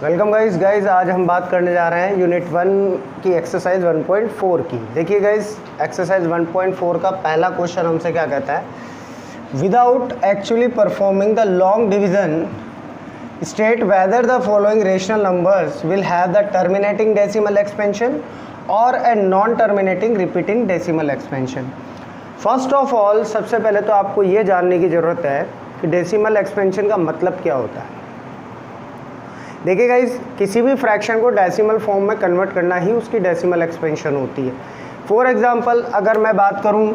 Welcome guys आज हम बात करने जा रहे हैं यूनिट 1 की एक्सरसाइज 1.4 की। देखिए गाइस, एक्सरसाइज 1.4 का पहला क्वेश्चन हमसे क्या कहता है, without actually performing the long division state whether the following rational numbers will have the terminating decimal expansion और a non terminating repeating decimal expansion. First of all, सबसे पहले तो आपको ये जानने की ज़रूरत है कि डेसिमल एक्सपेंशन का मतलब क्या होता है। देखिए गाइस, किसी भी फ्रैक्शन को डेसिमल फॉर्म में कन्वर्ट करना ही उसकी डेसिमल एक्सपेंशन होती है। फॉर एग्जांपल, अगर मैं बात करूं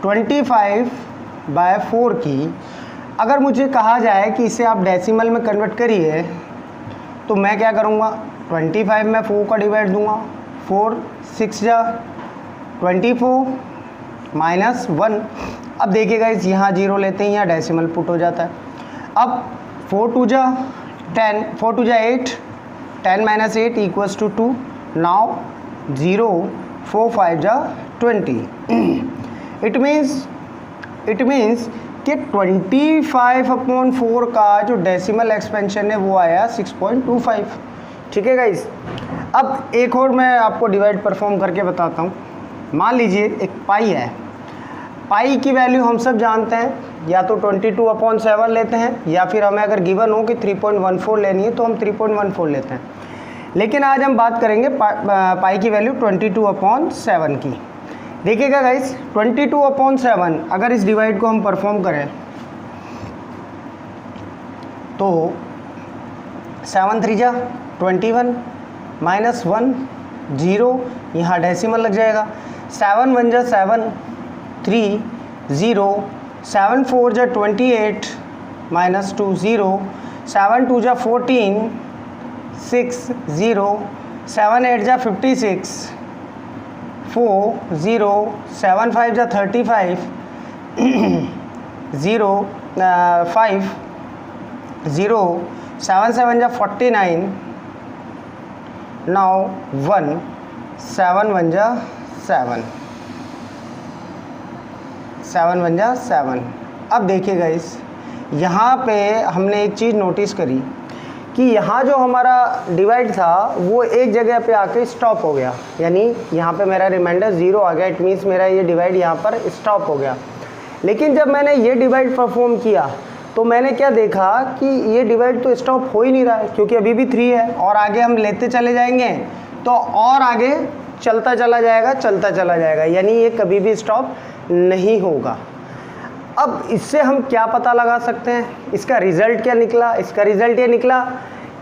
25/4 की, अगर मुझे कहा जाए कि इसे आप डेसिमल में कन्वर्ट करिए तो मैं क्या करूंगा, 25 में 4 का डिवाइड दूंगा, 4 6 जा 24 माइनस 1। अब देखिए गाइस, यहाँ 0 लेते हैं, यहाँ डेसिमल पुट हो जाता है। अब 4 2 जा 10, 4 2 जा 8, 10 माइनस 8 इक्वल्स टू 2। नाउ 0 4 5 जा 20। इट मीन्स कि 25/4 का जो डेसिमल एक्सपेंशन है वो आया 6.25। ठीक है गाइस, अब एक और मैं आपको डिवाइड परफॉर्म करके बताता हूँ। मान लीजिए एक पाई है, पाई की वैल्यू हम सब जानते हैं, या तो 22/7 लेते हैं, या फिर हमें अगर गिवन हो कि 3.14 लेनी है तो हम 3.14 लेते हैं। लेकिन आज हम बात करेंगे पाई की वैल्यू 22/7 की। देखिएगा गाइस, 22/7 अगर इस डिवाइड को हम परफॉर्म करें तो 7 3 जा 21 माइनस 1 0, यहाँ डेसिमल लग जाएगा। 7 1 जा 7 3 0, 7 4 जा 28 माइनस 2 0, 7 2 जा 14 6 0, 7 8 जा 56 4 0, 7 5 जा 35 0 5 0, 7 7 जा 49 नाउ 1, 7 1 जा 7, 7 1 जा 7। अब देखिए गाइस, यहाँ पे हमने एक चीज़ नोटिस करी कि यहाँ जो हमारा डिवाइड था वो एक जगह पे आके स्टॉप हो गया, यानी यहाँ पे मेरा रिमाइंडर 0 आ गया। इट मीन्स मेरा ये डिवाइड यहाँ पर स्टॉप हो गया। लेकिन जब मैंने ये डिवाइड परफॉर्म किया तो मैंने क्या देखा कि ये डिवाइड तो स्टॉप हो ही नहीं रहा है, क्योंकि अभी भी 3 है और आगे हम लेते चले जाएंगे तो और आगे चलता चला जाएगा, यानी ये कभी भी स्टॉप नहीं होगा। अब इससे हम क्या पता लगा सकते हैं, इसका रिज़ल्ट क्या निकला? इसका रिज़ल्ट ये निकला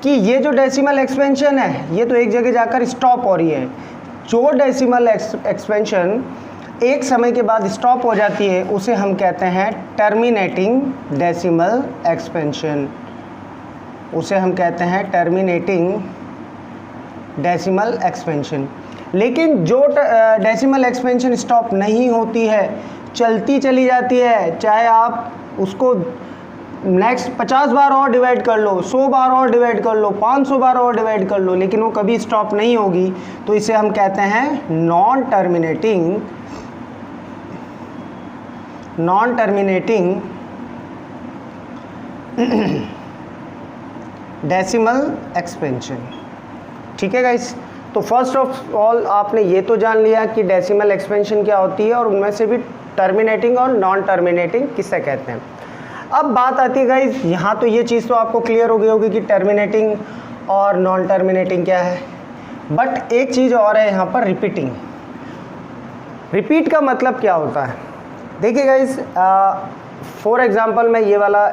कि ये जो डेसिमल एक्सपेंशन है ये तो एक जगह जाकर स्टॉप हो रही है। जो डेसिमल एक्सपेंशन एक समय के बाद स्टॉप हो जाती है उसे हम कहते हैं टर्मिनेटिंग डेसिमल एक्सपेंशन, उसे हम कहते हैं टर्मिनेटिंग डेसिमल एक्सपेंशन। लेकिन जो डेसिमल एक्सपेंशन स्टॉप नहीं होती है, चलती चली जाती है, चाहे आप उसको नेक्स्ट 50 बार और डिवाइड कर लो, 100 बार और डिवाइड कर लो, 500 बार और डिवाइड कर लो, लेकिन वो कभी स्टॉप नहीं होगी, तो इसे हम कहते हैं नॉन टर्मिनेटिंग डेसिमल एक्सपेंशन। ठीक है गाइस, तो फर्स्ट ऑफ ऑल आपने ये तो जान लिया कि डेसिमल एक्सपेंशन क्या होती है और उनमें से भी टर्मिनेटिंग और नॉन टर्मिनेटिंग किससे कहते हैं। अब बात आती है गाइस, यहाँ तो ये चीज़ तो आपको क्लियर हो गई होगी कि टर्मिनेटिंग और नॉन टर्मिनेटिंग क्या है, बट एक चीज़ और है यहाँ पर, रिपीटिंग। रिपीट का मतलब क्या होता है? देखिए गाइस, फॉर एग्जांपल मैं ये वाला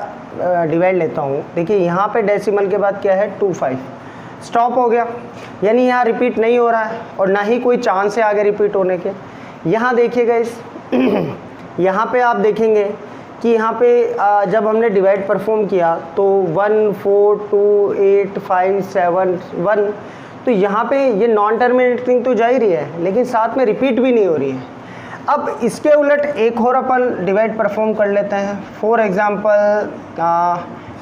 डिवाइड लेता हूँ। देखिए यहाँ पे डेसिमल के बाद क्या है, 25 स्टॉप हो गया, यानी यहाँ रिपीट नहीं हो रहा है और ना ही कोई चांस है आगे रिपीट होने के। यहाँ देखिए गाइस, यहाँ पे आप देखेंगे कि यहाँ पे जब हमने डिवाइड परफॉर्म किया तो 1 4 2 8 5 7 1, तो यहाँ पे ये नॉन टर्मिनेटिंग तो जा ही रही है, लेकिन साथ में रिपीट भी नहीं हो रही है। अब इसके उलट एक और अपन डिवाइड परफॉर्म कर लेते हैं। फॉर एग्ज़ाम्पल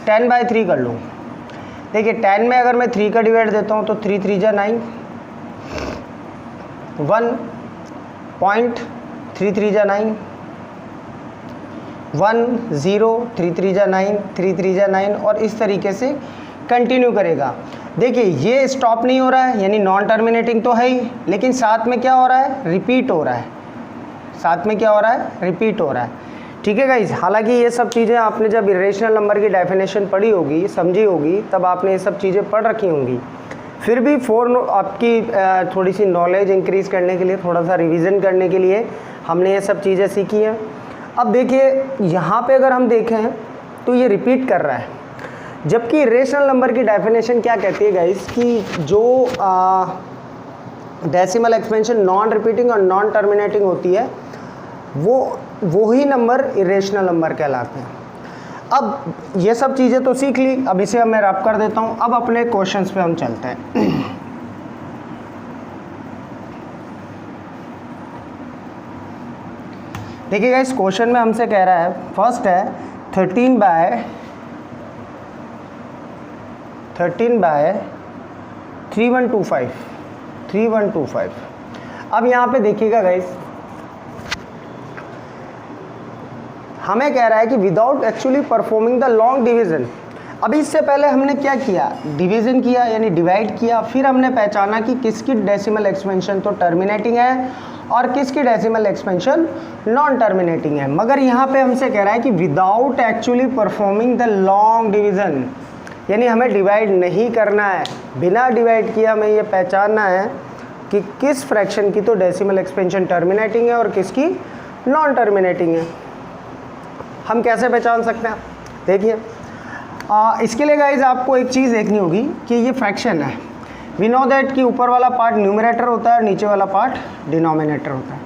10/3 कर लूँ। देखिए 10 में अगर मैं 3 का डिवाइड देता हूँ तो 3 3 जा 9, 1.33 जा 9, 1 0 3 3 जा 9, 3 3 जा 9, और इस तरीके से कंटिन्यू करेगा। देखिए ये स्टॉप नहीं हो रहा है, यानी नॉन टर्मिनेटिंग तो है ही, लेकिन साथ में क्या हो रहा है, रिपीट हो रहा है। साथ में क्या हो रहा है, रिपीट हो रहा है। ठीक है गाइज, हालांकि ये सब चीज़ें आपने जब इरेशनल नंबर की डेफिनेशन पढ़ी होगी, समझी होगी, तब आपने ये सब चीज़ें पढ़ रखी होंगी। फिर भी आपकी थोड़ी सी नॉलेज इंक्रीज़ करने के लिए, थोड़ा सा रिवीजन करने के लिए हमने ये सब चीज़ें सीखी हैं। अब देखिए यहाँ पे अगर हम देखें तो ये रिपीट कर रहा है, जबकि इरेशनल नंबर की डेफिनेशन क्या कहती है गाइस कि जो डेसिमल एक्सपेंशन नॉन रिपीटिंग और नॉन टर्मिनेटिंग होती है वो ही नंबर इरेशनल नंबर कहलाते हैं। अब ये सब चीज़ें तो सीख ली, अब इसे मैं रैप कर देता हूँ। अब अपने क्वेश्चंस पे हम चलते हैं। देखिए गाइस, क्वेश्चन में हमसे कह रहा है, फर्स्ट है 13 बाय 3125। अब यहाँ पे देखिएगा गाइस, हमें कह रहा है कि without actually performing the long division. अभी इससे पहले हमने क्या किया, डिवीजन किया यानी डिवाइड किया, फिर हमने पहचाना कि किसकी डेसिमल एक्सपेंशन तो टर्मिनेटिंग है और किसकी डेसिमल एक्सपेंशन नॉन टर्मिनेटिंग है। मगर यहाँ पे हमसे कह रहा है कि without actually performing the long division, यानी हमें डिवाइड नहीं करना है, बिना डिवाइड किए हमें ये पहचानना है कि किस फ्रैक्शन की तो डेसिमल एक्सपेंशन टर्मिनेटिंग है और किसकी नॉन टर्मिनेटिंग है। हम कैसे पहचान सकते हैं, देखिए इसके लिए गाइज आपको एक चीज़ देखनी होगी कि ये फ्रैक्शन है। वी नो दैट कि ऊपर वाला पार्ट न्यूमरेटर होता है और नीचे वाला पार्ट डिनोमिनेटर होता है।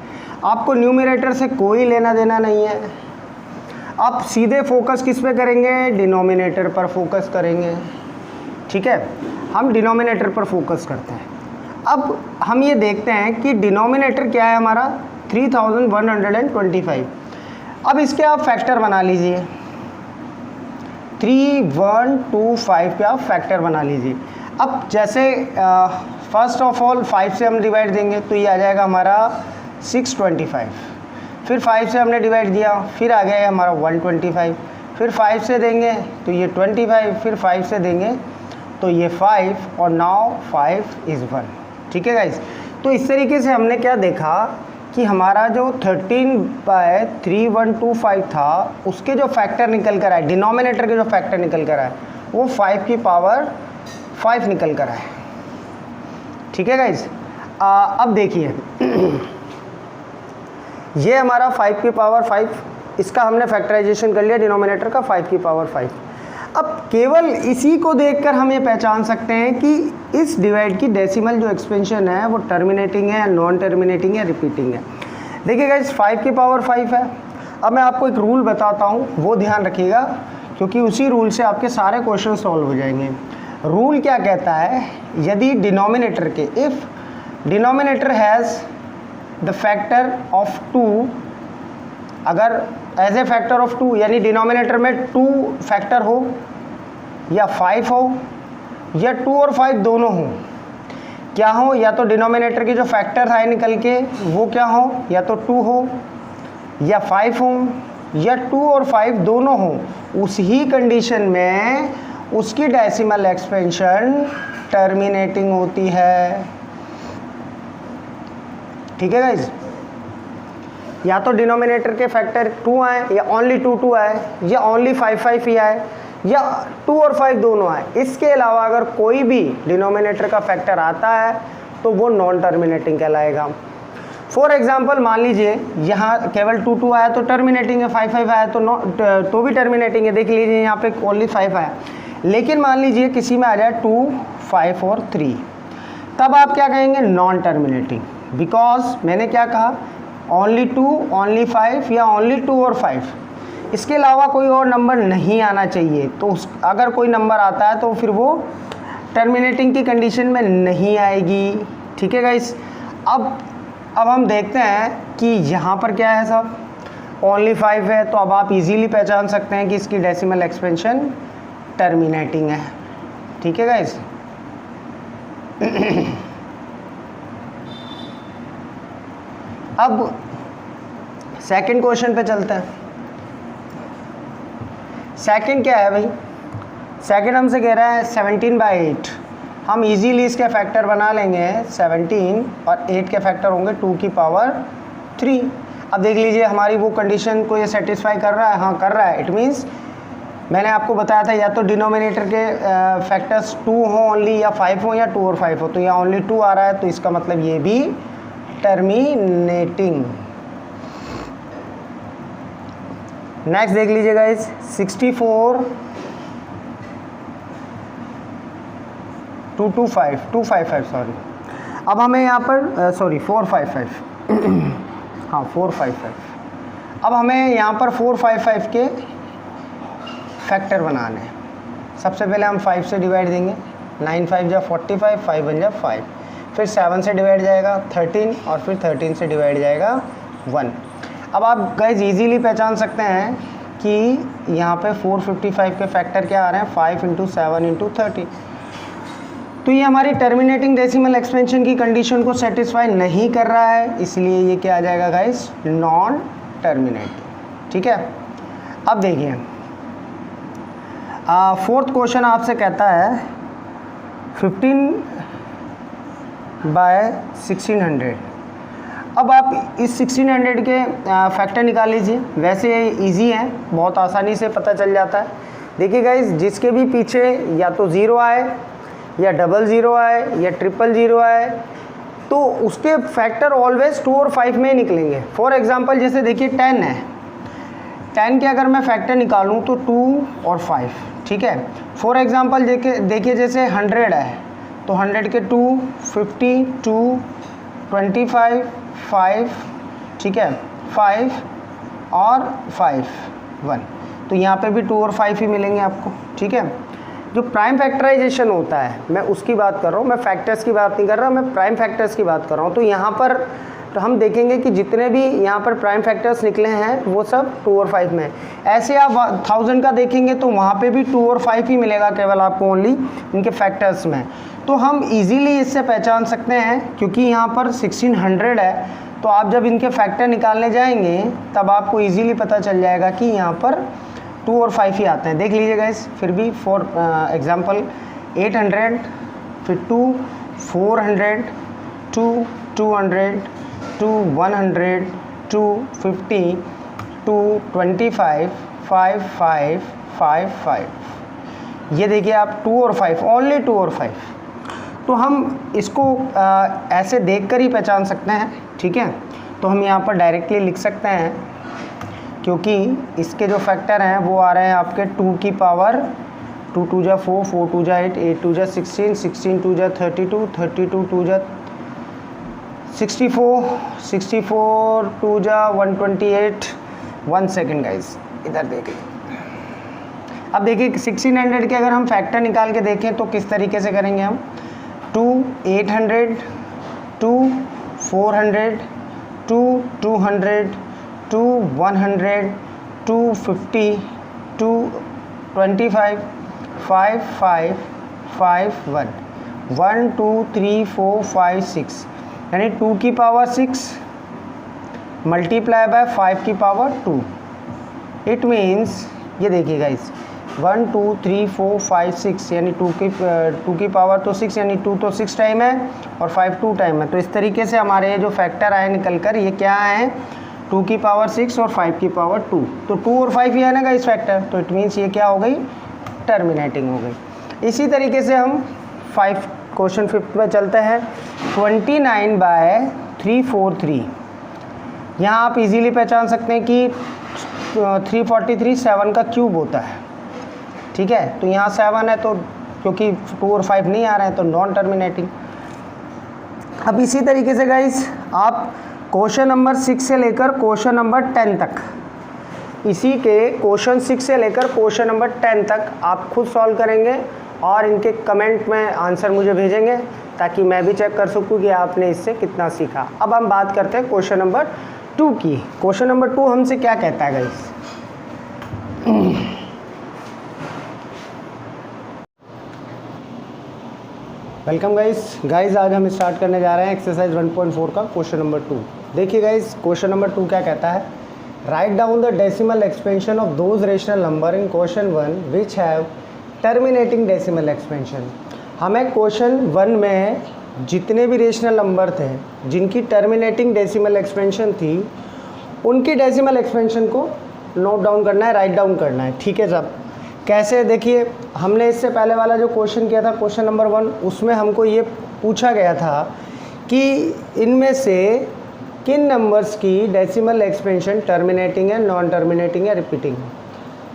आपको न्यूमरेटर से कोई लेना देना नहीं है, आप सीधे फोकस किस पे करेंगे, डिनोमिनेटर पर फोकस करेंगे। ठीक है, हम डिनोमिनेटर पर फोकस करते हैं। अब हम ये देखते हैं कि डिनोमिनेटर क्या है हमारा 3125। अब इसके आप फैक्टर बना लीजिए, 3125 पे आप फैक्टर बना लीजिए। अब जैसे फर्स्ट ऑफ ऑल 5 से हम डिवाइड देंगे तो ये आ जाएगा हमारा 625, फिर 5 से हमने डिवाइड दिया, फिर आ गया हमारा 125, फिर 5 से देंगे तो ये 25, फिर 5 से देंगे तो ये 5, और नाउ 5 इज़ 1। ठीक है गाइस, तो इस तरीके से हमने क्या देखा कि हमारा जो 13/3125 था उसके जो फैक्टर निकल कर आए, डिनोमिनेटर के जो फैक्टर निकल कर आए वो 5 की पावर 5 निकल कर आए। ठीक है गाइस, अब देखिए ये हमारा 5 की पावर 5, इसका हमने फैक्टराइजेशन कर लिया डिनोमिनेटर का 5 की पावर 5। अब केवल इसी को देखकर हम ये पहचान सकते हैं कि इस डिवाइड की डेसिमल जो एक्सपेंशन है वो टर्मिनेटिंग है, नॉन टर्मिनेटिंग है, रिपीटिंग है। देखिए गाइस 5 की पावर 5 है। अब मैं आपको एक रूल बताता हूँ, वो ध्यान रखिएगा क्योंकि उसी रूल से आपके सारे क्वेश्चन सॉल्व हो जाएंगे। रूल क्या कहता है, यदि डिनोमिनेटर के, if denominator has the factor of 2, अगर एज ए फैक्टर ऑफ 2 यानी डिनोमिनेटर में 2 फैक्टर हो या 5 हो या 2 और 5 दोनों हो, क्या हो, या तो डिनोमिनेटर के जो फैक्टर आए निकल के वो क्या हो, या तो 2 हो या 5 हो या 2 और 5 दोनों हो, उस ही कंडीशन में उसकी डेसिमल एक्सपेंशन टर्मिनेटिंग होती है। ठीक है गाइज, या तो डिनोमिनेटर के फैक्टर 2 आए या ओनली 2 आए या ओनली 5 ही आए या 2 और 5 दोनों आए। इसके अलावा अगर कोई भी डिनोमिनेटर का फैक्टर आता है तो वो नॉन टर्मिनेटिंग कहलाएगा। फॉर एग्जांपल मान लीजिए यहाँ केवल 2 आया तो टर्मिनेटिंग है, 5 आया तो भी टर्मिनेटिंग है। देख लीजिए यहाँ पे ओनली 5 आया, लेकिन मान लीजिए किसी में आ जाए 2, 5 और 3, तब आप क्या कहेंगे, नॉन टर्मिनेटिंग। बिकॉज मैंने क्या कहा, ओनली 2, ओनली 5 या ओनली 2 और 5, इसके अलावा कोई और नंबर नहीं आना चाहिए। तो अगर कोई नंबर आता है तो फिर वो टर्मिनेटिंग की कंडीशन में नहीं आएगी। ठीक है गाइस, अब हम देखते हैं कि यहाँ पर क्या है सब, ओनली 5 है, तो अब आप इजीली पहचान सकते हैं कि इसकी डेसिमल एक्सपेंशन टर्मिनेटिंग है। ठीक है गाइस, अब सेकंड क्वेश्चन पे चलते हैं। सेकंड क्या है भाई, सेकेंड हमसे कह रहा है 17/8। हम इजीली इसके फैक्टर बना लेंगे, 17 और 8 के फैक्टर होंगे 2 की पावर 3। अब देख लीजिए हमारी वो कंडीशन को ये सेटिस्फाई कर रहा है, हाँ कर रहा है। इट मीन्स मैंने आपको बताया था या तो डिनोमिनेटर के फैक्टर्स 2 हो ओनली, या 5 हो, या 2 और 5 हो। तो यहाँ ओनली 2 आ रहा है, तो इसका मतलब ये भी टर्मिनेटिंग। नेक्स्ट देख लीजिए गाइस, 64 255 सॉरी। अब हमें यहाँ पर सॉरी 455 हाँ 455। अब हमें यहाँ पर 455 के फैक्टर बनाने हैं। सबसे पहले हम 5 से डिवाइड देंगे, 9 5 जा 45, 5 1 जा 5, फिर 7 से डिवाइड जाएगा 13, और फिर 13 से डिवाइड जाएगा 1। अब आप गाइज इजीली पहचान सकते हैं कि यहाँ पे 455 के फैक्टर क्या आ रहे हैं, 5 × 7 × 30। तो ये हमारी टर्मिनेटिंग डेसिमल एक्सपेंशन की कंडीशन को सेटिस्फाई नहीं कर रहा है, इसलिए ये क्या आ जाएगा गाइज, नॉन टर्मिनेटिंग। ठीक है। अब देखिए फोर्थ क्वेश्चन आपसे कहता है 15/1600। अब आप इस 1600 के फैक्टर निकाल लीजिए। वैसे इजी है, बहुत आसानी से पता चल जाता है। देखिए गाइज, जिसके भी पीछे या तो 0 आए, या 00 आए, या 000 आए, तो उसके फैक्टर ऑलवेज 2 और 5 में निकलेंगे। फॉर एग्जांपल जैसे देखिए 10 है, 10 के अगर मैं फैक्टर निकालूं तो 2 और 5। ठीक है। फॉर एग्जांपल देखिए जैसे 100 है, तो 100 के 2, 50, 2, 25, 5, ठीक है, 5 और 5 1। तो यहाँ पे भी 2 और 5 ही मिलेंगे आपको। ठीक है। जो प्राइम फैक्टराइजेशन होता है, मैं उसकी बात कर रहा हूँ, मैं फैक्टर्स की बात नहीं कर रहा, मैं प्राइम फैक्टर्स की बात कर रहा हूँ। तो यहाँ पर तो हम देखेंगे कि जितने भी यहाँ पर प्राइम फैक्टर्स निकले हैं वो सब 2 और 5 में। ऐसे आप 1000 का देखेंगे तो वहाँ पे भी 2 और 5 ही मिलेगा केवल आपको ओनली इनके फैक्टर्स में। तो हम इजीली इससे पहचान सकते हैं, क्योंकि यहाँ पर 1600 है, तो आप जब इनके फैक्टर निकालने जाएंगे तब आपको इजीली पता चल जाएगा कि यहाँ पर 2 और 5 ही आते हैं। देख लीजिए गाइस, फिर भी फॉर एग्जांपल 800, फिर 2, 400, 2, 200, 2, 100, 2, 50, 2, 25, 5, 5, 5, 5। ये देखिए आप 2 और 5, ओनली 2 और 5। तो हम इसको ऐसे देखकर ही पहचान सकते हैं। ठीक है। तो हम यहाँ पर डायरेक्टली लिख सकते हैं, क्योंकि इसके जो फैक्टर हैं वो आ रहे हैं आपके 2 की पावर 2 2 जा 4, 4 2 जा 8, 8 2 जा 16, 16 2 जा 32, 32 2 जा 64, 64 2 जा 128। 1 सेकेंड गाइस, इधर देखिए। अब देखिए 1600 के अगर हम फैक्टर निकाल के देखें तो किस तरीके से करेंगे हम। 2 800, 2 400, 2 200, 2 100, 2 50, 2 25, 5 5 5 1, 1 2 3 4 5 6, यानी 2 की पावर 6 मल्टीप्लाई बाय 5 की पावर 2। इट मीन्स ये देखिए गाइस, 1 2 3 4 5 6, यानी 2 की पावर तो 6, यानी 2 तो 6 टाइम है और 5 2 टाइम है। तो इस तरीके से हमारे जो फैक्टर आए निकल कर ये क्या आए, 2 की पावर 6 और 5 की पावर 2। तो 2 और 5 ही है ना गाइस फैक्टर, तो इट मीन्स ये क्या हो गई, टर्मिनेटिंग हो गई। इसी तरीके से हम क्वेश्चन 5 में चलते हैं। 29/343। यहाँ आप इजीली पहचान सकते हैं कि 343 7 का क्यूब होता है। ठीक है। तो यहाँ 7 है, तो क्योंकि 2 और 5 नहीं आ रहे हैं तो नॉन टर्मिनेटिंग। अब इसी तरीके से गाइस आप क्वेश्चन नंबर 6 से लेकर क्वेश्चन नंबर 10 तक, इसी के क्वेश्चन 6 से लेकर क्वेश्चन नंबर 10 तक आप खुद सॉल्व करेंगे और इनके कमेंट में आंसर मुझे भेजेंगे, ताकि मैं भी चेक कर सकूं कि आपने इससे कितना सीखा। अब हम बात करते हैं क्वेश्चन नंबर 2 की। क्वेश्चन नंबर 2 हमसे क्या कहता है गाइस। वेलकम गाइस, आज हम स्टार्ट करने जा रहे हैं एक्सरसाइज 1.4 का क्वेश्चन नंबर 2। देखिए गाइस, क्वेश्चन नंबर 2 क्या कहता है, write down the decimal expansion of those rational number in question 1 which have terminating decimal expansion. हमें क्वेश्चन 1 में जितने भी रेशनल नंबर थे जिनकी टर्मिनेटिंग डेसिमल एक्सपेंशन थी उनकी डेसिमल एक्सपेंशन को नोट डाउन करना है, राइट डाउन करना है। ठीक है साहब, कैसे? देखिए, हमने इससे पहले वाला जो क्वेश्चन किया था क्वेश्चन नंबर 1, उसमें हमको ये पूछा गया था कि इनमें से किन नंबर्स की डेसिमल एक्सपेंशन टर्मिनेटिंग है, नॉन टर्मिनेटिंग है, रिपीटिंग है।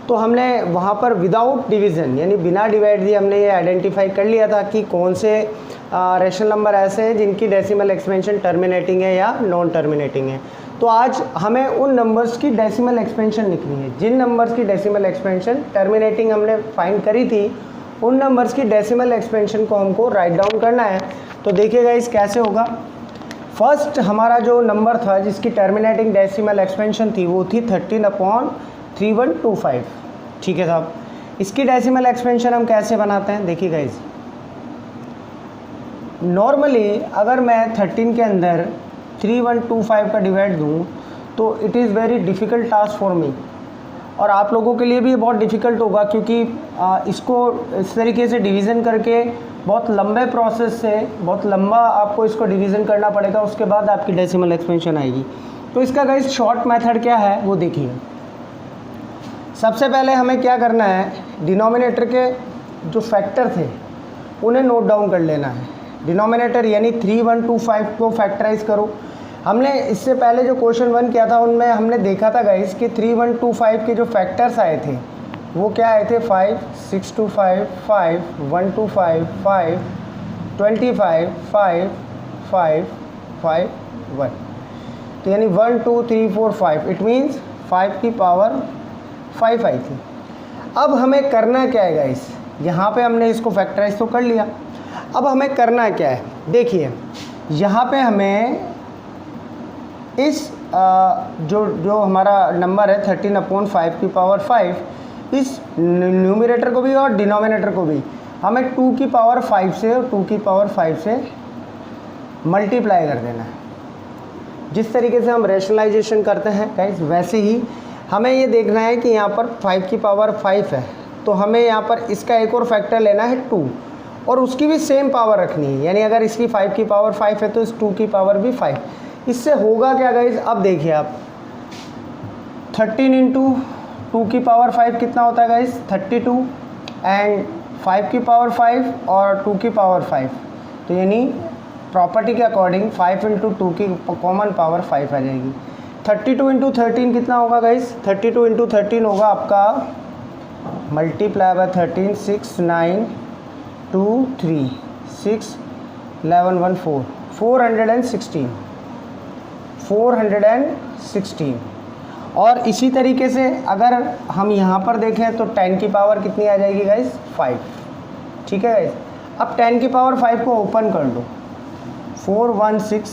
तो हमने वहाँ पर विदाउट डिवीज़न यानी बिना डिवाइड दिए हमने ये आइडेंटिफाई कर लिया था कि कौन से रेशनल नंबर ऐसे हैं जिनकी डेसिमल एक्सपेंशन टर्मिनेटिंग है या नॉन टर्मिनेटिंग है। तो आज हमें उन नंबर्स की डेसिमल एक्सपेंशन लिखनी है जिन नंबर्स की डेसिमल एक्सपेंशन टर्मिनेटिंग हमने फाइंड करी थी, उन नंबर्स की डेसिमल एक्सपेंशन को हमको राइट डाउन करना है। तो देखिएगा इस कैसे होगा। फर्स्ट हमारा जो नंबर था जिसकी टर्मिनेटिंग डेसिमल एक्सपेंशन थी वो थी 13/3125। ठीक है साहब, इसकी डेसिमल एक्सपेंशन हम कैसे बनाते हैं? देखिए गाइस, नॉर्मली अगर मैं 13 के अंदर 3125 का डिवाइड दूं तो it is very difficult task for me, और आप लोगों के लिए भी बहुत डिफ़िकल्ट होगा क्योंकि इसको इस तरीके से डिवीज़न करके बहुत लंबे प्रोसेस से बहुत लंबा आपको इसको डिवीज़न करना पड़ेगा, उसके बाद आपकी डेसिमल एक्सपेंशन आएगी। तो इसका गाइस शॉर्ट मेथड क्या है वो देखिए। सबसे पहले हमें क्या करना है, डिनोमिनेटर के जो फैक्टर थे उन्हें नोट डाउन कर लेना है। डिनोमिनेटर यानी 3125 को फैक्टराइज करो। हमने इससे पहले जो क्वेश्चन 1 किया था उनमें हमने देखा था गाइस कि 3125 के जो फैक्टर्स आए थे वो क्या आए थे? 5, 625, 5, 125, 5, 25, 5, 5, 5, 1। तो यानी 1 2 3 4 5, इट मीन्स 5 की पावर 5 आई थी। अब हमें करना क्या है गाइस, यहाँ पे हमने इसको फैक्टराइज तो कर लिया, अब हमें करना क्या है? देखिए, यहाँ पे हमें इस जो हमारा नंबर है 13/5 की पावर 5, इस न्यूमरेटर को भी और डिनोमिनेटर को भी हमें 2 की पावर 5 से और 2 की पावर 5 से मल्टीप्लाई कर देना है। जिस तरीके से हम रैशनलाइजेशन करते हैं गाइस, वैसे ही हमें ये देखना है कि यहाँ पर 5 की पावर 5 है तो हमें यहाँ पर इसका एक और फैक्टर लेना है 2, और उसकी भी सेम पावर रखनी है। यानी अगर इसकी 5 की पावर 5 है तो इस 2 की पावर भी 5। इससे होगा क्या गाइस? अब देखिए आप, 13 इंटू 2 की पावर 5 कितना होता है गाइस? 32, एंड 5 की पावर 5 और 2 की पावर 5, तो यानी प्रॉपर्टी के अकॉर्डिंग 5 इंटू 2 की कॉमन पावर 5 आ जाएगी। 32 इंटू 13 कितना होगा गाइस? 32 इंटू 13 होगा आपका मल्टीप्लाई बाय 13, 6 9 2 3 6 11 1 4, 416। और इसी तरीके से अगर हम यहाँ पर देखें तो 10 की पावर कितनी आ जाएगी गाइस? 5। ठीक है गाइस, अब 10 की पावर 5 को ओपन कर लो, 4 1 6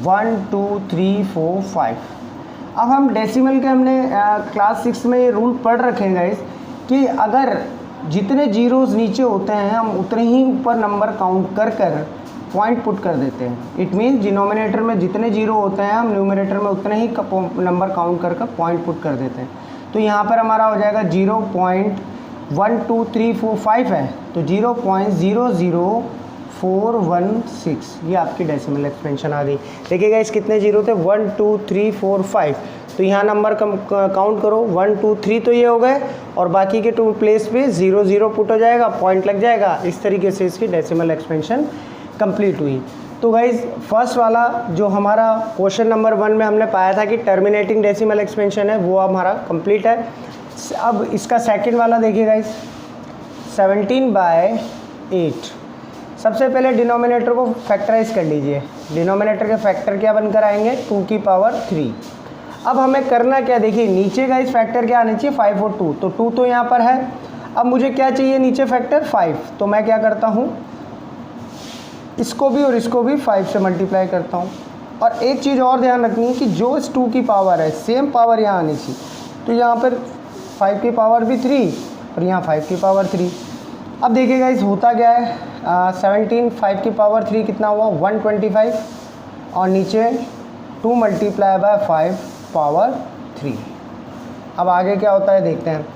1 2 3 4 5। अब हम डेसिमल के हमने क्लास 6 में ये रूल पढ़ रखे हैं गाइस कि अगर जितने जीरोज़ नीचे होते हैं हम उतने ही ऊपर नंबर काउंट कर पॉइंट पुट कर देते हैं। इट मीन्स डिनोमिनेटर में जितने जीरो होते हैं हम न्यूमरेटर में उतने ही नंबर काउंट कर पॉइंट पुट कर देते हैं। तो यहाँ पर हमारा हो जाएगा 0.1 2 3 4 5 है तो 0.00416, ये आपकी डेसिमल एक्सपेंशन आ गई। देखिएगा इस कितने जीरो थे? 1 2 3 4 5, तो यहाँ नंबर काउंट करो, 1 2 3 तो ये हो गए और बाकी के 2 प्लेस पे 0 0 पुट हो जाएगा, पॉइंट लग जाएगा। इस तरीके से इसकी डेसिमल एक्सपेंशन कंप्लीट हुई। तो गाइज फर्स्ट वाला जो हमारा क्वेश्चन नंबर 1 में हमने पाया था कि टर्मिनेटिंग डेसिमल एक्सपेंशन है वो हमारा कंप्लीट है। अब इसका सेकंड वाला देखिए गाइज, 17/8। सबसे पहले डिनोमिनेटर को फैक्टराइज कर लीजिए। डिनोमिनेटर के फैक्टर क्या बनकर आएंगे? 2 की पावर 3। अब हमें करना क्या, देखिए नीचे गाइज फैक्टर क्या आने चाहिए? 5 और 2, तो 2 तो यहाँ पर है। अब मुझे क्या चाहिए नीचे? फैक्टर 5। तो मैं क्या करता हूँ, इसको भी और इसको भी 5 से मल्टीप्लाई करता हूँ। और एक चीज़ और ध्यान रखनी है कि जो इस 2 की पावर है सेम पावर यहाँ आनी चाहिए। तो यहाँ पर 5 की पावर भी 3 और यहाँ 5 की पावर 3। अब देखिएगा इस होता क्या है, 17 5 की पावर 3 कितना हुआ? 125, और नीचे 2 मल्टीप्लाई बाय 5 पावर 3। अब आगे क्या होता है देखते हैं।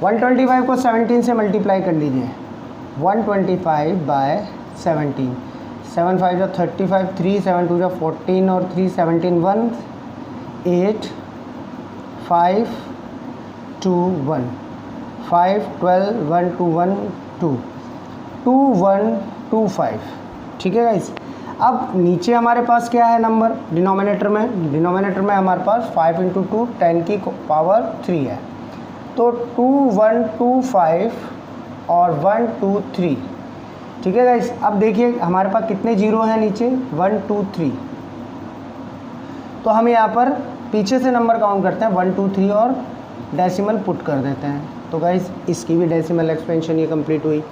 125 को 17 से मल्टीप्लाई कर लीजिए। 125/17, 7 5 जो 35, 3 7 2 जो 14 और 3 17 1 8 5 2 1 5 12 1 2 1 2 2 1 2 5। ठीक है गाइस। अब नीचे हमारे पास क्या है नंबर डिनोमिनेटर में हमारे पास 5 × 2 10 की पावर 3 है। तो 2 1 2 5 और 1 2 3। ठीक है गाइस। अब देखिए हमारे पास कितने जीरो हैं नीचे 1 2 3। तो हम यहाँ पर पीछे से नंबर काउंट करते हैं 1 2 3 और डेसिमल पुट कर देते हैं। तो गाइस इसकी भी डेसिमल एक्सपेंशन ये कंप्लीट हुई।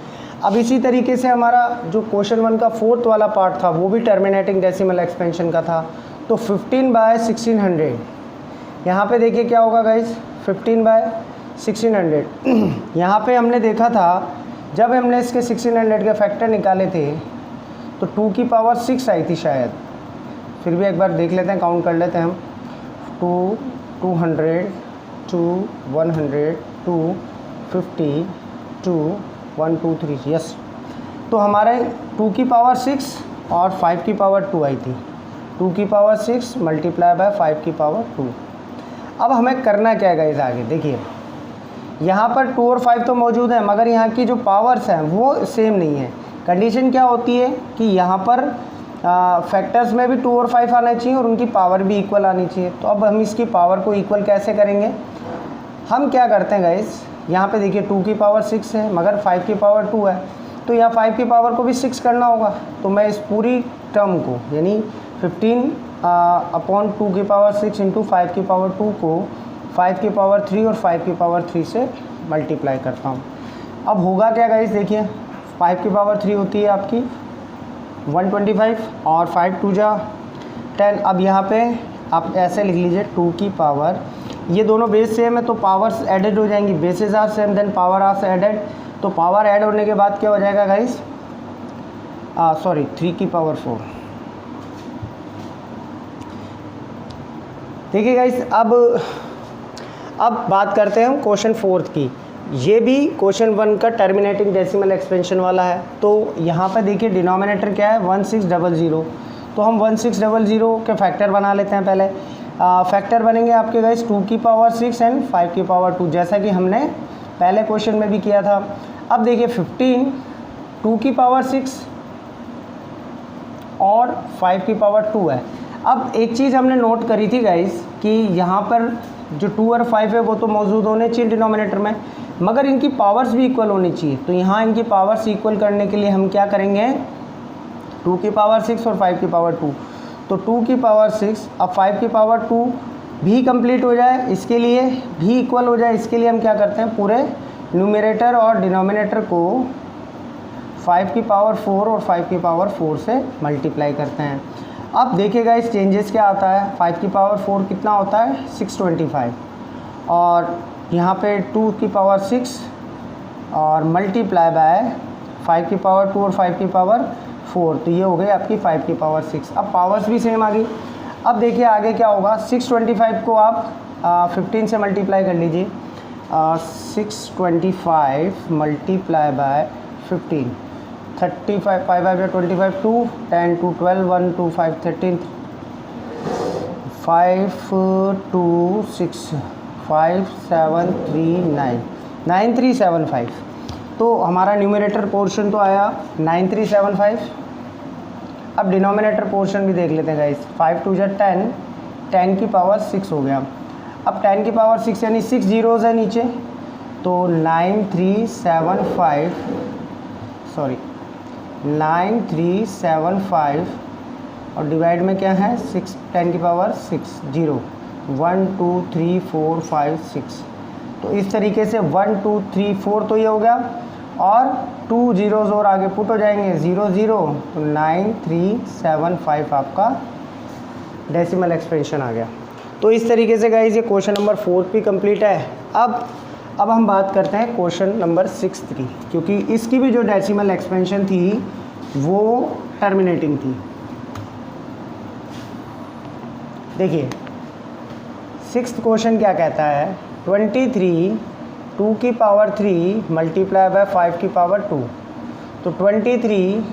अब इसी तरीके से हमारा जो क्वेश्चन 1 का 4th वाला पार्ट था वो भी टर्मिनेटिंग डेसिमल एक्सपेंशन का था। तो 15/1600 यहाँ पे देखिए क्या होगा गाइस 15/1600। यहाँ पे हमने देखा था जब हमने इसके 1600 के फैक्टर निकाले थे तो 2 की पावर 6 आई थी शायद। फिर भी एक बार देख लेते हैं, काउंट कर लेते हैं हम। 2 200 2 100 2 50 2 1 2 3 यस। तो हमारे 2 की पावर 6 और 5 की पावर 2 आई थी। 2 की पावर 6 मल्टीप्लाई बाय 5 की पावर 2। अब हमें करना क्या है गाइस आगे देखिए, यहाँ पर 2 और 5 तो मौजूद है मगर यहाँ की जो पावर्स हैं वो सेम नहीं है। कंडीशन क्या होती है कि यहाँ पर फैक्टर्स में भी 2 और 5 आना चाहिए और उनकी पावर भी इक्वल आनी चाहिए। तो अब हम इसकी पावर को इक्वल कैसे करेंगे, हम क्या करते हैं गाइस, यहाँ पे देखिए 2 की पावर 6 है मगर 5 की पावर 2 है। तो यहाँ 5 की पावर को भी 6 करना होगा। तो मैं इस पूरी टर्म को यानी 15/2 की पावर 6 × 5 की पावर 2 को 5 की पावर 3 और 5 की पावर 3 से मल्टीप्लाई करता हूँ। अब होगा क्या गाइस देखिए, 5 की पावर 3 होती है आपकी 125 और 5 2 जा 10। अब यहाँ पे आप ऐसे लिख लीजिए 2 की पावर, ये दोनों बेस सेम है तो पावर्स एडेड हो जाएंगी। Bases are same then power are added. तो पावर ऐड होने के बाद क्या हो जाएगा गाइस, सॉरी 3 की पावर 4। देखिए गाइस अब बात करते हैं हम क्वेश्चन 4 की। ये भी क्वेश्चन 1 का टर्मिनेटिंग डेसिमल एक्सपेंशन वाला है। तो यहाँ पे देखिए डिनोमिनेटर क्या है 1600। तो हम 1600 के फैक्टर बना लेते हैं। पहले फैक्टर बनेंगे आपके गाइस 2 की पावर 6 एंड 5 की पावर 2, जैसा कि हमने पहले क्वेश्चन में भी किया था। अब देखिए 15 2 की पावर 6 और 5 की पावर 2 है। अब एक चीज़ हमने नोट करी थी गाइस कि यहाँ पर जो 2 और 5 है वो तो मौजूद होने चाहिए डिनोमिनेटर में मगर इनकी पावर्स भी इक्वल होनी चाहिए। तो यहाँ इनकी पावर्स इक्वल करने के लिए हम क्या करेंगे, 2 की पावर 6 और 5 की पावर 2। तो 2 की पावर 6 अब 5 की पावर 2 भी कंप्लीट हो जाए, इसके लिए भी इक्वल हो जाए, इसके लिए हम क्या करते हैं पूरे न्यूमरेटर और डिनोमिनेटर को 5 की पावर 4 और 5 की पावर 4 से मल्टीप्लाई करते हैं। अब देखिएगा इस चेंजेस क्या आता है, 5 की पावर 4 कितना होता है 625 और यहाँ पे 2 की पावर 6 और मल्टीप्लाई बाय 5 की पावर 2 और 5 की पावर 4। तो ये हो गई आपकी 5 की पावर 6। अब पावर्स भी सेम आ गई। अब देखिए आगे क्या होगा, 625 को आप 15 से मल्टीप्लाई कर लीजिए। 625 मल्टीप्लाई बाय 15, 35 5 5 25 2 10 2 12 1 2 5 13 5 2 6 5 7 3 9 9375। तो हमारा न्यूमरेटर पोर्शन तो आया 9375। अब डिनोमिनेटर पोर्शन भी देख लेते हैं गाइस। 5 2 जा 10, 10 की पावर 6 हो गया। अब 10 की पावर 6 यानी 6 जीरोज़ है नीचे, तो 9375 और डिवाइड में क्या है 6, 10 की पावर 6 0 1 2 3 4 5 6। तो इस तरीके से 1 2 3 4 तो ये हो गया और 2 जीरोज़ और आगे पुट हो जाएंगे 0 0, तो 9375 आपका डेसिमल एक्सपेंशन आ गया। तो इस तरीके से गाइस ये क्वेश्चन नंबर 4 भी कंप्लीट है। अब हम बात करते हैं क्वेश्चन नंबर 6 की, क्योंकि इसकी भी जो डेसिमल एक्सपेंशन थी वो टर्मिनेटिंग थी। देखिए 6th क्वेश्चन क्या कहता है, 23 2 की पावर 3 मल्टीप्लाई बाय 5 की पावर 2, तो 23।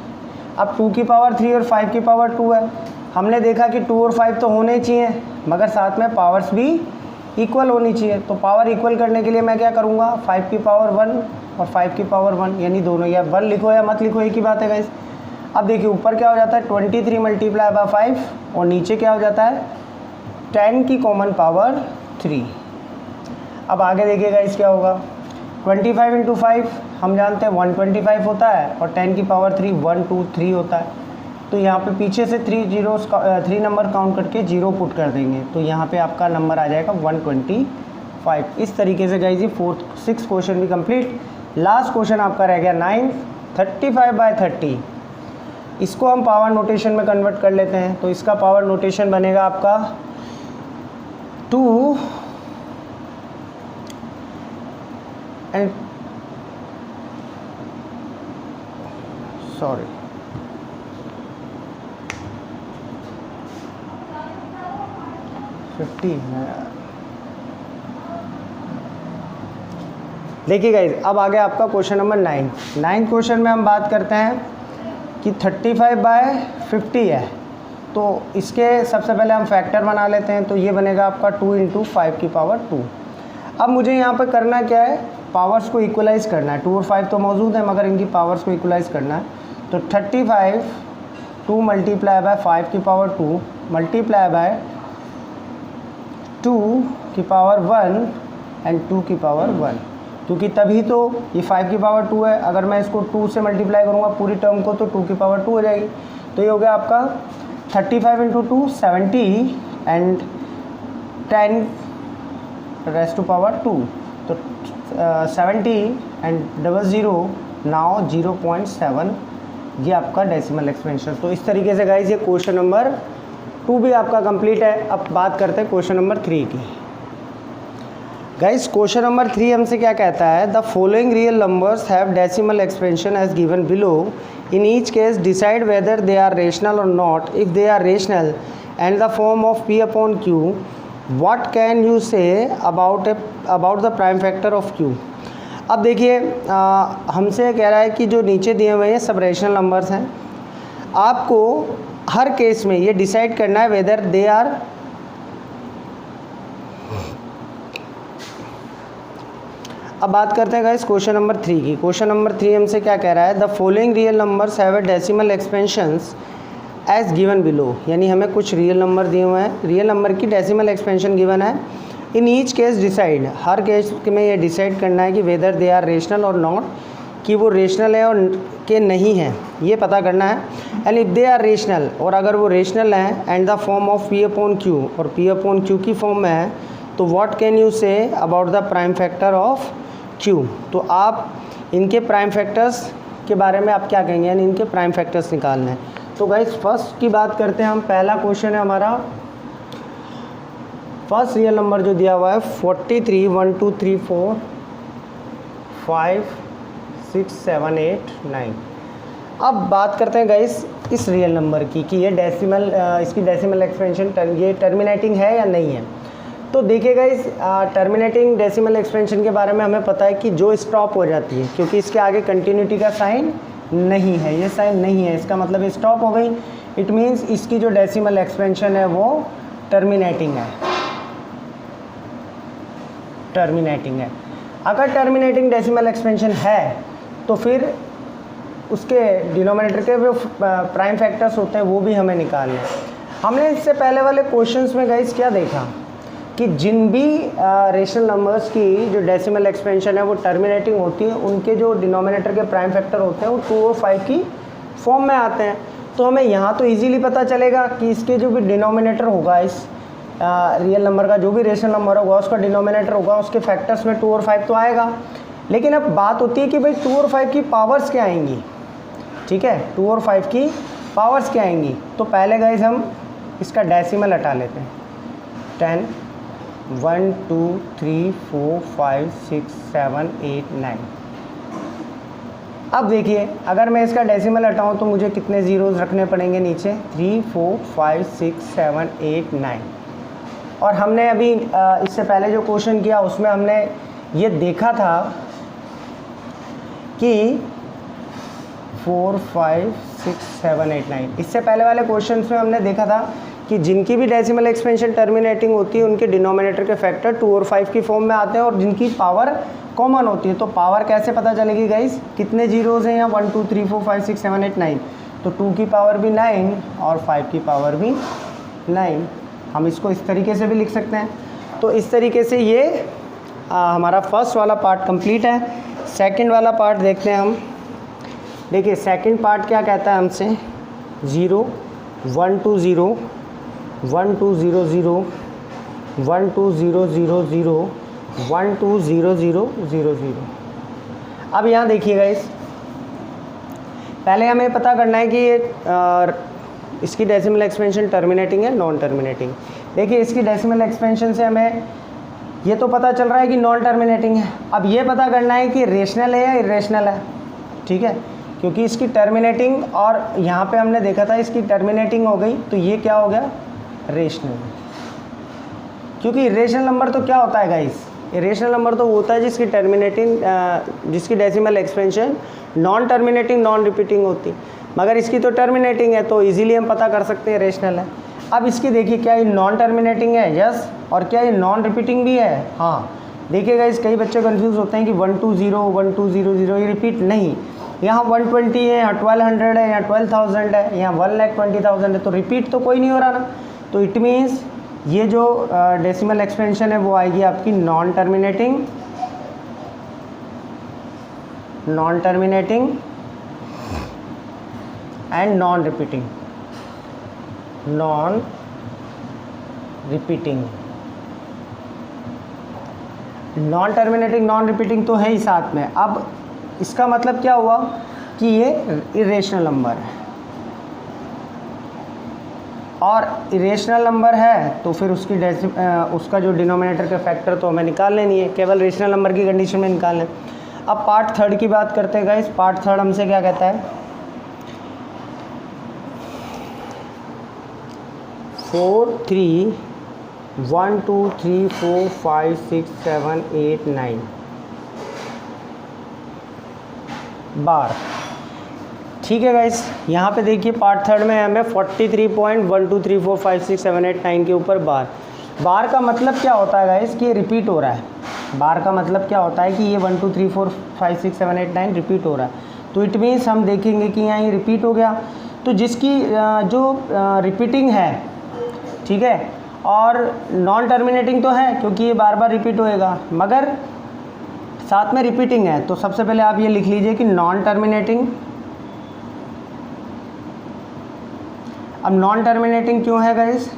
अब 2 की पावर 3 और 5 की पावर 2 है, हमने देखा कि 2 और 5 तो होने चाहिए, मगर साथ में पावर्स भी इक्वल होनी चाहिए। तो पावर इक्वल करने के लिए मैं क्या करूँगा, 5 की पावर 1 और 5 की पावर 1, यानी दोनों, या 1 लिखो या मत लिखो, एक ही बात है गाइस। अब देखिए ऊपर क्या हो जाता है 23 मल्टीप्लाई बाय 5, और नीचे क्या हो जाता है 10 की कॉमन पावर 3। अब आगे देखिए गाइस क्या होगा, 25 इंटू 5 हम जानते हैं 125 होता है, और 10 की पावर 3 1 2 3 होता है। तो यहाँ पे पीछे से 3 नंबर काउंट करके 0 पुट कर देंगे, तो यहाँ पे आपका नंबर आ जाएगा 125। इस तरीके से गाइस ये 6 क्वेश्चन भी कंप्लीट। लास्ट क्वेश्चन आपका रह गया 9, 35 बाय 30। इसको हम पावर नोटेशन में कन्वर्ट कर लेते हैं। तो इसका पावर नोटेशन बनेगा आपका 2 एंड 50 है। देखिए गाइस अब आ गया आपका क्वेश्चन नंबर 9 क्वेश्चन में हम बात करते हैं कि 35 बाय 50 है, तो इसके सबसे पहले हम फैक्टर बना लेते हैं। तो ये बनेगा आपका 2 इंटू 5 की पावर 2। अब मुझे यहाँ पे करना क्या है, पावर्स को इक्वलाइज करना है। 2 और 5 तो मौजूद है, मगर इनकी पावर्स को इक्वलाइज करना है। तो 35 2 मल्टीप्लाई बाय 5 की पावर 2 मल्टीप्लाई बाय 2 की पावर 1 एंड 2 की पावर 1, क्योंकि तभी तो ये 5 की पावर 2 है। अगर मैं इसको 2 से मल्टीप्लाई करूँगा पूरी टर्म को, तो 2 की पावर 2 हो जाएगी। तो ये हो गया आपका 35 into 2 70 and 10 rest to power 2, तो 70 एंड 00 नाउ 0.7, ये आपका डेसिमल एक्सपेंशन। तो इस तरीके से गाइज ये क्वेश्चन नंबर 2 भी आपका कंप्लीट है। अब बात करते हैं क्वेश्चन नंबर 3 की। गाइज क्वेश्चन नंबर 3 हमसे क्या कहता है, the following real numbers have decimal expansion as given below, in each case decide whether they are rational और not. If they are rational and the form of P upon Q, what can you say about the prime factor of Q। अब देखिए हमसे कह रहा है कि जो नीचे दिए हुए हैं सब रेशनल नंबर्स हैं, आपको हर केस में ये डिसाइड करना है वेदर दे आर अब बात करते हैं गाइस क्वेश्चन नंबर 3 की। क्वेश्चन नंबर 3 हमसे क्या कह रहा है, the following real numbers have a decimal expansions as given below, यानी हमें कुछ रियल नंबर दिए हुए हैं, रियल नंबर की डेसिमल एक्सपेंशन गिवन है। इन ईच केस डिसाइड, हर केस में ये डिसाइड करना है कि वेदर दे आर रेशनल और नॉट, कि वो रेशनल है और के नहीं है, ये पता करना है। And if they are rational, और अगर वो रेशनल हैं, and the form of P upon Q, और P अपॉन Q की फॉर्म में है, तो what can you say about the prime factor of Q। तो आप इनके प्राइम फैक्टर्स के बारे में आप क्या कहेंगे, यानी इनके प्राइम फैक्टर्स निकालने हैं। तो गाइस फर्स्ट की बात करते हैं हम। पहला क्वेश्चन है हमारा, फर्स्ट रियल नंबर जो दिया हुआ है 43 1 2 3 4 5 6 7 8 9। अब बात करते हैं गाइस इस रियल नंबर की कि ये डेसिमल इसकी डेसिमल एक्सपेंशन ये टर्मिनेटिंग है या नहीं है। तो देखिए गाइस टर्मिनेटिंग डेसिमल एक्सपेंशन के बारे में हमें पता है कि जो स्टॉप हो जाती है, क्योंकि इसके आगे कंटिन्यूटी का साइन नहीं है, ये साइन नहीं है, इसका मतलब ये स्टॉप हो गई। इट मीन्स इसकी जो डेसिमल एक्सपेंशन है वो टर्मिनेटिंग है, टर्मिनेटिंग है। अगर टर्मिनेटिंग डेसिमल एक्सपेंशन है तो फिर उसके डिनोमिनेटर के जो प्राइम फैक्टर्स होते हैं वो भी हमें निकालने हैं। हमने इससे पहले वाले क्वेश्चंस में गाइस क्या देखा कि जिन भी रेशनल नंबर्स की जो डेसिमल एक्सपेंशन है वो टर्मिनेटिंग होती है, उनके जो डिनोमिनेटर के प्राइम फैक्टर होते हैं वो 2 और 5 की फॉर्म में आते हैं। तो हमें यहाँ तो इजीली पता चलेगा कि इसके जो भी डिनोमिनेटर होगा, इस रियल नंबर का जो भी रेशनल नंबर होगा उसका डिनोमिनेटर होगा, उसके फैक्टर्स में 2 और 5 तो आएगा। लेकिन अब बात होती है कि भाई 2 और 5 की पावर्स क्या आएंगी, ठीक है, 2 और 5 की पावर्स क्या आएंगी। तो पहले गाइस हम इसका डेसिमल हटा लेते हैं। 10 1 2 3 4 5 6 7 8 9। अब देखिए अगर मैं इसका डेसिमल हटाऊँ तो मुझे कितने ज़ीरोज़ रखने पड़ेंगे नीचे, 3 4 5 6 7 8 9। और हमने अभी इससे पहले जो क्वेश्चन किया उसमें हमने ये देखा था कि 4, 5, 6, 7, 8, 9, इससे पहले वाले क्वेश्चन में हमने देखा था कि जिनकी भी डेसिमल एक्सपेंशन टर्मिनेटिंग होती है उनके डिनोमिनेटर के फैक्टर 2 और 5 की फॉर्म में आते हैं, और जिनकी पावर कॉमन होती है। तो पावर कैसे पता चलेगी गाइस, कितने जीरोज़ हैं यहाँ, 1 2 3 4 5 6 7 8 9, तो 2 की पावर भी 9 और 5 की पावर भी 9। हम इसको इस तरीके से भी लिख सकते हैं। तो इस तरीके से ये हमारा फर्स्ट वाला पार्ट कंप्लीट है। सेकंड वाला पार्ट देखते हैं हम। देखिए सेकंड पार्ट क्या कहता है हमसे, 0 1 2 0 1 2 0 0 1 2 0 0 0 1 2 0 0 0 0। अब यहाँ देखिएगा, इस पहले हमें पता करना है कि ये इसकी डेसिमल एक्सपेंशन टर्मिनेटिंग है नॉन टर्मिनेटिंग। देखिए इसकी डेसिमल एक्सपेंशन से हमें ये तो पता चल रहा है कि नॉन टर्मिनेटिंग है। अब ये पता करना है कि रेशनल है या इरेशनल है, ठीक है, क्योंकि इसकी टर्मिनेटिंग, और यहाँ पे हमने देखा था इसकी टर्मिनेटिंग हो गई, तो ये क्या हो गया, रेशनल। क्योंकि इरेशनल नंबर तो क्या होता है गाइस, इरेशनल नंबर तो वो होता है जिसकी टर्मिनेटिंग जिसकी decimal expansion non terminating non repeating होती, मगर इसकी तो टर्मिनेटिंग है, तो इजीली हम पता कर सकते हैं रेशनल है। अब इसकी देखिए क्या ये नॉन टर्मिनेटिंग है, यस, और क्या ये नॉन रिपीटिंग भी है, हाँ। देखिए गाइस कई बच्चे कंफ्यूज होते हैं कि 1 2 0 1 2 0 0 ये रिपीट नहीं, यहाँ 120 है, यहाँ 1200 है, यहाँ 12,000 है, यहाँ 1,20,000 है, तो रिपीट तो कोई नहीं हो रहा ना। तो इट मीन्स ये जो डेसिमल एक्सपेंशन है वो आएगी आपकी non terminating and non repeating, non repeating तो है ही साथ में। अब इसका मतलब क्या हुआ कि ये इरेशनल नंबर है, और इरेशनल नंबर है तो फिर उसकी उसका जो डिनोमिनेटर का फैक्टर तो हमें निकाल लेनी है, केवल रेशनल नंबर की कंडीशन में निकालना है। अब पार्ट थर्ड की बात करते हैं गाइस। पार्ट थर्ड हमसे क्या कहता है, 4 3 1 2 3 4 5 6 7 8 9 बार, ठीक है गाइस। यहाँ पे देखिए पार्ट थर्ड में हमें 43.123456789 के ऊपर बार का मतलब क्या होता है गाइस कि ये रिपीट हो रहा है। बार का मतलब क्या होता है कि ये 1 2 3 4 5 6 7 8 9 रिपीट हो रहा है, तो इट मीन्स हम देखेंगे कि यहाँ ये रिपीट हो गया। तो जिसकी जो रिपीटिंग है, ठीक है, और नॉन टर्मिनेटिंग तो है क्योंकि ये बार बार रिपीट होएगा, मगर साथ में रिपीटिंग है, तो सबसे पहले आप ये लिख लीजिए कि नॉन टर्मिनेटिंग। अब नॉन टर्मिनेटिंग क्यों है गाइस,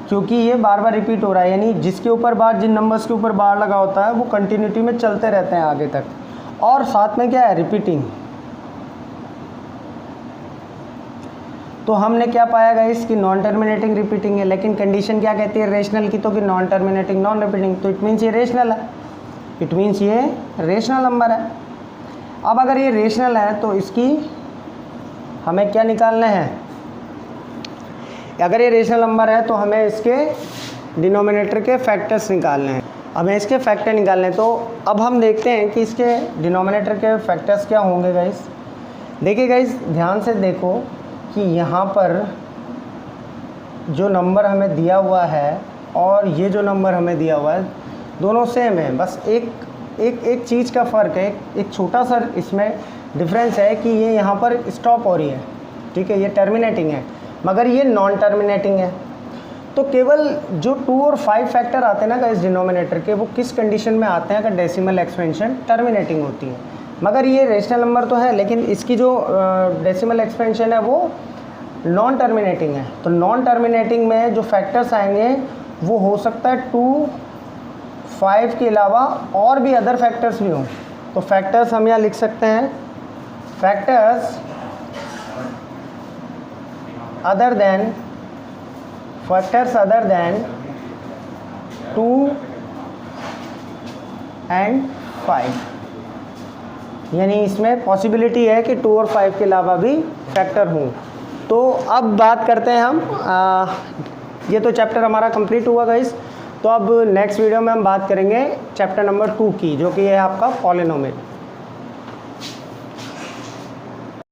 क्योंकि ये बार बार रिपीट हो रहा है, यानी जिसके ऊपर बार, जिन नंबर्स के ऊपर बार लगा होता है वो कंटिन्यूटी में चलते रहते हैं आगे तक, और साथ में क्या है, रिपीटिंग। तो हमने क्या पाया गाइस कि नॉन टर्मिनेटिंग रिपीटिंग है, लेकिन कंडीशन क्या कहती है रेशनल की, तो कि नॉन टर्मिनेटिंग नॉन रिपीटिंग, तो इट मीन्स ये रेशनल है, इट मीन्स ये रेशनल नंबर है। अब अगर ये रेशनल है तो इसकी हमें क्या निकालना है, अगर ये रेशनल नंबर है तो हमें इसके डिनोमिनेटर के फैक्टर्स निकालने हैं, हमें इसके फैक्टर निकालने हैं। तो अब हम देखते हैं कि इसके डिनोमिनेटर के फैक्टर्स क्या होंगे गाइस। देखिए गाइस ध्यान से देखो कि यहाँ पर जो नंबर हमें दिया हुआ है और ये जो नंबर हमें दिया हुआ है दोनों सेम है, बस एक चीज़ का फ़र्क है, एक छोटा सा इसमें डिफरेंस है कि ये यहाँ पर स्टॉप हो रही है, ठीक है, ये टर्मिनेटिंग है, मगर ये नॉन टर्मिनेटिंग है। तो केवल जो 2 और 5 फैक्टर आते हैं ना गाइस डिनोमिनेटर के, वो किस कंडीशन में आते हैं अगर डेसिमल एक्सपेंशन टर्मिनेटिंग होती है, मगर ये रेशनल नंबर तो है लेकिन इसकी जो डेसिमल एक्सपेंशन है वो नॉन टर्मिनेटिंग है। तो नॉन टर्मिनेटिंग में जो फैक्टर्स आएंगे वो हो सकता है 2 5 के अलावा और भी अदर फैक्टर्स भी हों। तो फैक्टर्स हम यहाँ लिख सकते हैं, फैक्टर्स अदर देन 2 and 5, यानी इसमें पॉसिबिलिटी है कि 2 और 5 के अलावा भी फैक्टर हों। तो अब बात करते हैं हम ये तो चैप्टर हमारा कंप्लीट हुआ गाइस। तो अब नेक्स्ट वीडियो में हम बात करेंगे चैप्टर नंबर 2 की, जो कि है आपका पॉलिनोमियल।